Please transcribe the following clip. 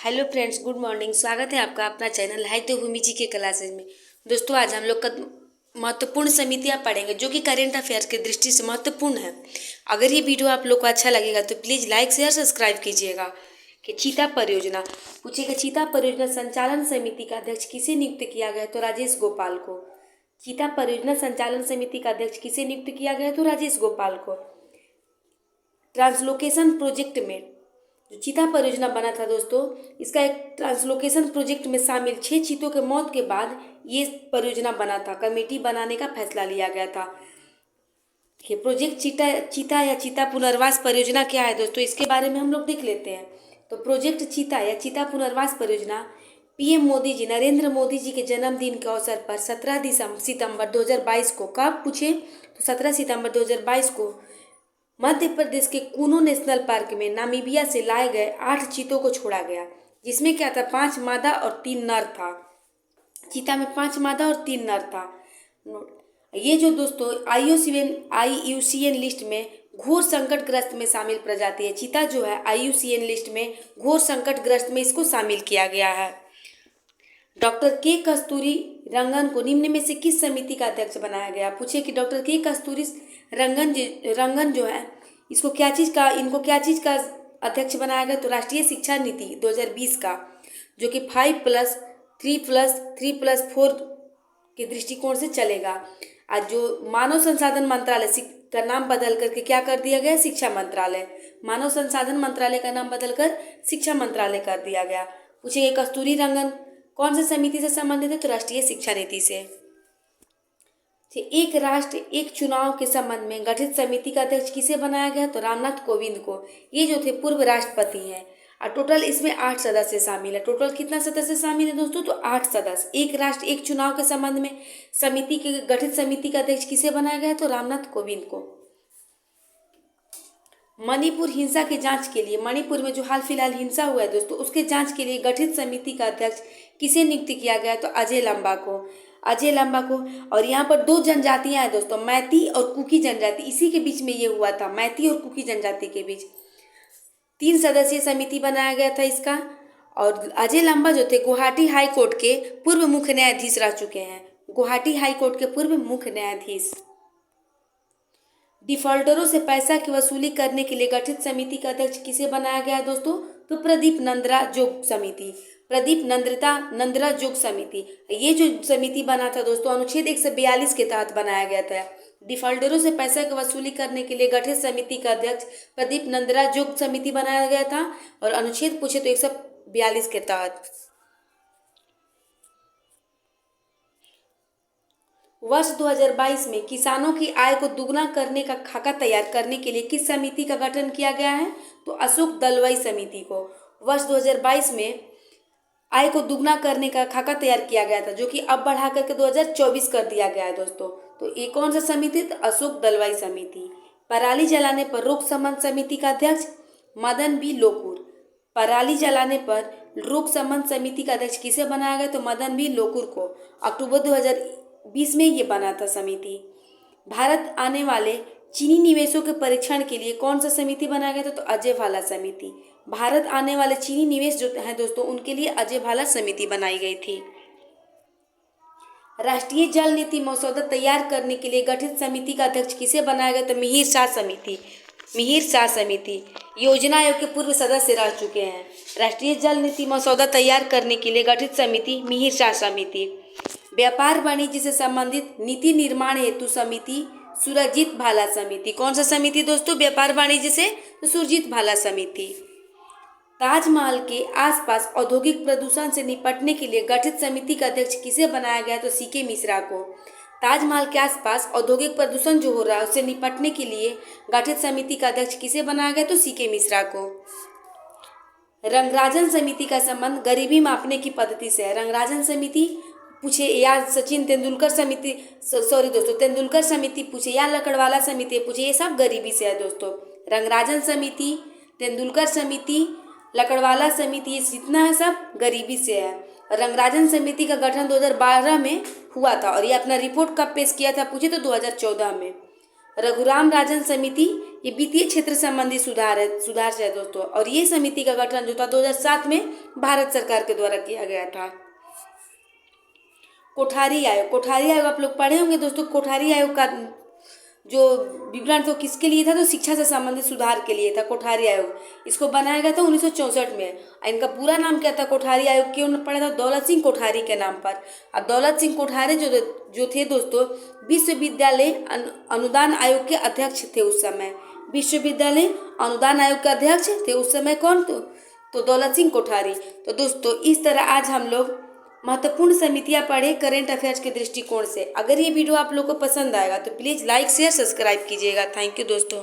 Hello friends, good morning. स्वागत है आपका अपना चैनल है तो भूमि जी के क्लासेज में। दोस्तों, आज हम लोग का महत्वपूर्ण समितियां पढ़ेंगे जो कि करेंट अफेयर्स की दृष्टि से महत्वपूर्ण है। अगर ये वीडियो आप लोग को अच्छा लगेगा तो प्लीज़ लाइक शेयर सब्सक्राइब कीजिएगा। कि चीता परियोजना पूछेगा, चीता परियोजना संचालन समिति का अध्यक्ष किसे नियुक्त किया गया? तो राजेश गोपाल को। चीता परियोजना संचालन समिति का अध्यक्ष किसे नियुक्त किया गया? तो राजेश गोपाल को। ट्रांसलोकेशन प्रोजेक्ट में जो चीता परियोजना बना था दोस्तों, इसका एक ट्रांसलोकेशन प्रोजेक्ट में शामिल 6 चीतों के मौत के बाद ये परियोजना बना था। कमेटी बनाने का फैसला लिया गया था। ये प्रोजेक्ट चीता या चीता पुनर्वास परियोजना क्या है दोस्तों, इसके बारे में हम लोग देख लेते हैं। तो प्रोजेक्ट चीता या चीता पुनर्वास परियोजना पीएम मोदी जी, नरेंद्र मोदी जी के जन्मदिन के अवसर पर 17 सितंबर 2022 को, कब पूछे तो 17 सितंबर 2022 को मध्य प्रदेश के कूनो नेशनल पार्क में नामीबिया से लाए गए 8 चीतों को छोड़ा गया, जिसमें क्या था, 5 मादा और 3 नर था। चीता में 5 मादा और 3 नर था। ये जो दोस्तों IUCN लिस्ट में घोर संकटग्रस्त में शामिल प्रजाति है। चीता जो है IUCN लिस्ट में घोर संकटग्रस्त में इसको शामिल किया गया है। डॉक्टर के कस्तूरी रंगन को निम्न में से किस समिति का अध्यक्ष बनाया गया? पूछे कि डॉक्टर के कस्तूरी रंगन जो है इनको क्या चीज़ का अध्यक्ष बनाया गया? तो राष्ट्रीय शिक्षा नीति 2020 का, जो कि 5+3+3+4 के दृष्टिकोण से चलेगा। आज जो मानव संसाधन मंत्रालय का नाम बदल करके क्या कर दिया गया? शिक्षा मंत्रालय। मानव संसाधन मंत्रालय का नाम बदलकर शिक्षा मंत्रालय कर दिया गया। पूछेंगे कस्तूरी रंगन कौन सी समिति से संबंधित है? तो राष्ट्रीय शिक्षा नीति से। एक राष्ट्र एक चुनाव के संबंध में गठित समिति का अध्यक्ष किसे बनाया गया? तो रामनाथ कोविंद को। ये जो थे पूर्व राष्ट्रपति हैं और टोटल इसमें 8 सदस्य शामिल है। टोटल कितना सदस्य शामिल है दोस्तों? तो 8 सदस्य। एक राष्ट्र एक चुनाव के संबंध में गठित समिति का अध्यक्ष किसे बनाया गया? तो रामनाथ कोविंद को। मणिपुर हिंसा की जांच के लिए, मणिपुर में जो हाल फिलहाल हिंसा हुआ है दोस्तों, उसके जांच के लिए गठित समिति का अध्यक्ष किसे नियुक्त किया गया? तो अजय लांबा को। और यहाँ पर 2 जनजातियां हैं दोस्तों, मैती और कुकी जनजाति। इसी के बीच में ये हुआ था, मैती और कुकी जनजाति के बीच 3 सदस्यीय समिति बनाया गया था इसका। और अजय लांबा जो थे गुवाहाटी हाई कोर्ट के पूर्व मुख्य न्यायाधीश रह चुके हैं। गुवाहाटी हाई कोर्ट के पूर्व मुख्य न्यायाधीश। डिफॉल्टरों से पैसा की वसूली करने के लिए गठित समिति का अध्यक्ष किसे बनाया गया दोस्तों? तो प्रदीप नंद्रा जोग समिति। ये जो समिति बना था दोस्तों, अनुच्छेद 142 के तहत बनाया गया था। डिफॉल्टरों से पैसा की वसूली करने के लिए गठित समिति का अध्यक्ष प्रदीप नंद्रा जोग समिति बनाया गया था, और अनुच्छेद पूछे तो 142 के तहत। वर्ष 2022 में किसानों की आय को दुगना करने का खाका तैयार करने के लिए किस समिति का गठन किया गया है? तो अशोक दलवाई समिति को। वर्ष 2022 में आय को दुगना करने का खाका तैयार किया गया था, जो कि अब बढ़ा करके 2024 कर दिया गया है दोस्तों। तो ये कौन सा समिति? तो अशोक दलवाई समिति। पराली जलाने पर रोक संबंध समिति का अध्यक्ष मदन बी लोकुर। पराली जलाने पर रोक संबंध समिति का अध्यक्ष किसे बनाया गया? तो मदन बी लोकुर को। अक्टूबर 2020 में ये बना था समिति। भारत आने वाले चीनी निवेशों के परीक्षण के लिए कौन सा समिति बनाया गया था? तो अजय भाला समिति। भारत आने वाले चीनी निवेश जो है दोस्तों, उनके लिए अजय भाला समिति बनाई गई थी। राष्ट्रीय जल नीति मसौदा तैयार करने के लिए गठित समिति का अध्यक्ष किसे बनाया गया? तो मिहिर शाह समिति योजना आयोग के पूर्व सदस्य रह चुके हैं। राष्ट्रीय जल नीति मसौदा तैयार करने के लिए गठित समिति मिहिर शाह समिति। व्यापार वाणिज्य से संबंधित नीति निर्माण हेतु समिति सुरजीत भाला समिति। कौन सा समिति दोस्तों? व्यापार वाणिज्य से तो सुरजीत भाला समिति। ताजमहल के आसपास औद्योगिक प्रदूषण से निपटने के लिए गठित समिति का अध्यक्ष किसे बनाया गया? तो सीके मिश्रा को। ताजमहल के आसपास औद्योगिक प्रदूषण जो हो रहा है उससे निपटने के लिए गठित समिति का अध्यक्ष किसे बनाया गया? तो सीके मिश्रा को। रंगराजन समिति का संबंध गरीबी मापने की पद्धति से है। रंगराजन समिति पूछे या तेंदुलकर समिति पूछे या लकड़वाला समिति पूछे, ये सब गरीबी से है दोस्तों। रंगराजन समिति, तेंदुलकर समिति, लकड़वाला समिति, ये जितना है सब गरीबी से है। रंगराजन समिति का गठन 2012 में हुआ था, और ये अपना रिपोर्ट कब पेश किया था पूछे तो 2014 में। रघुराम राजन समिति, ये वित्तीय क्षेत्र संबंधी सुधार से है दोस्तों। और ये समिति का गठन जो था 2007 में भारत सरकार के द्वारा किया गया था। कोठारी आयोग आप लोग पढ़े होंगे दोस्तों। कोठारी आयोग का जो विवरण तो किसके लिए था, तो शिक्षा से संबंधित सुधार के लिए था कोठारी आयोग। इसको बनाया गया था 1964 में। इनका पूरा नाम क्या था, कोठारी आयोग क्यों पड़ा था, दौलत सिंह कोठारी के नाम पर। और दौलत सिंह कोठारी जो थे दोस्तों, विश्वविद्यालय अनुदान आयोग के अध्यक्ष थे उस समय। विश्वविद्यालय अनुदान आयोग के अध्यक्ष थे उस समय कौन, तो दौलत सिंह कोठारी। तो दोस्तों इस तरह आज हम लोग महत्वपूर्ण समितियां पढ़े करेंट अफेयर्स के दृष्टिकोण से। अगर ये वीडियो आप लोग को पसंद आएगा तो प्लीज़ लाइक शेयर सब्सक्राइब कीजिएगा। थैंक यू दोस्तों।